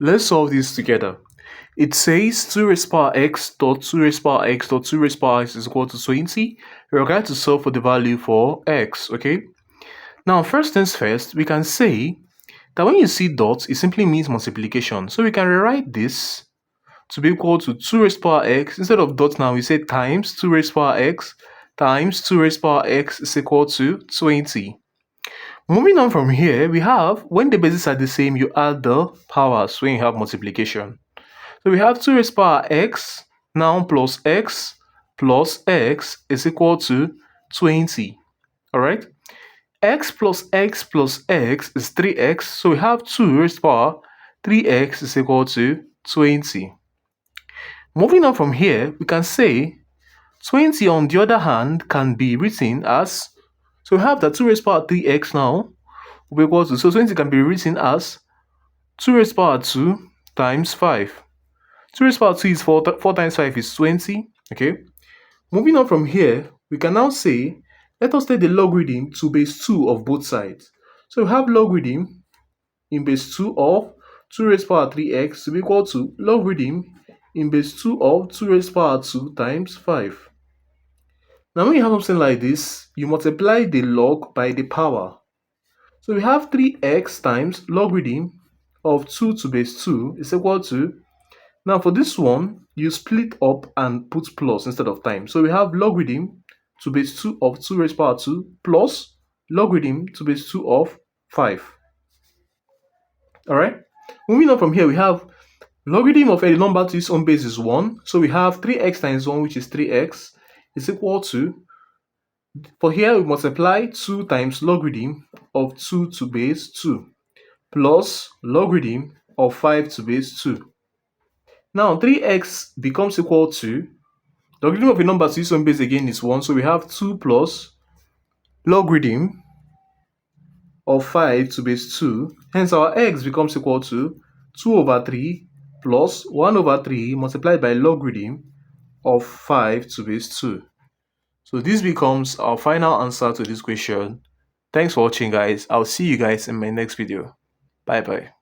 Let's solve this together. It says 2 raised power x dot 2 raised power x dot 2 raised power x is equal to 20. We're going to solve for the value for x, okay? Now, first things first, we can say that when you see dots, it simply means multiplication. So we can rewrite this to be equal to 2 raised power x. Instead of dot now, we say times 2 raised power x times 2 raised power x is equal to 20. Moving on from here, we have when the bases are the same, you add the powers when you have multiplication. So we have 2 raised power x now plus x is equal to 20. Alright? X plus x is 3x. So we have 2 raised power 3x is equal to 20. Moving on from here, we can say 20 on the other hand can be written as, so we have that 2 raised power 3x now will be equal to, so 20 can be written as 2 raised power 2 times 5. 2 raised power 2 is 4 times 5 is 20, okay? Moving on from here, we can now say, let us take the logarithm to base 2 of both sides. So we have logarithm in base 2 of 2 raised power 3x to be equal to logarithm in base 2 of 2 raised power 2 times 5. Now when you have something like this, you multiply the log by the power. So we have 3x times logarithm of 2 to base 2 is equal to, now for this one, you split up and put plus instead of times. So we have logarithm to base 2 of 2 raised power 2 plus logarithm to base 2 of 5. Alright? Moving on from here, we have logarithm of a number to its own base is 1. So we have 3x times 1, which is 3x, is equal to, for here we multiply 2 times logarithm of 2 to base 2 plus logarithm of 5 to base 2. Now 3x becomes equal to, logarithm of a number to its own base again is 1, so we have 2 plus logarithm of 5 to base 2. Hence our x becomes equal to 2 over 3 plus 1 over 3 multiplied by logarithm of 5 to base 2. So this becomes our final answer to this question. Thanks for watching, guys. I'll see you guys in my next video. Bye bye.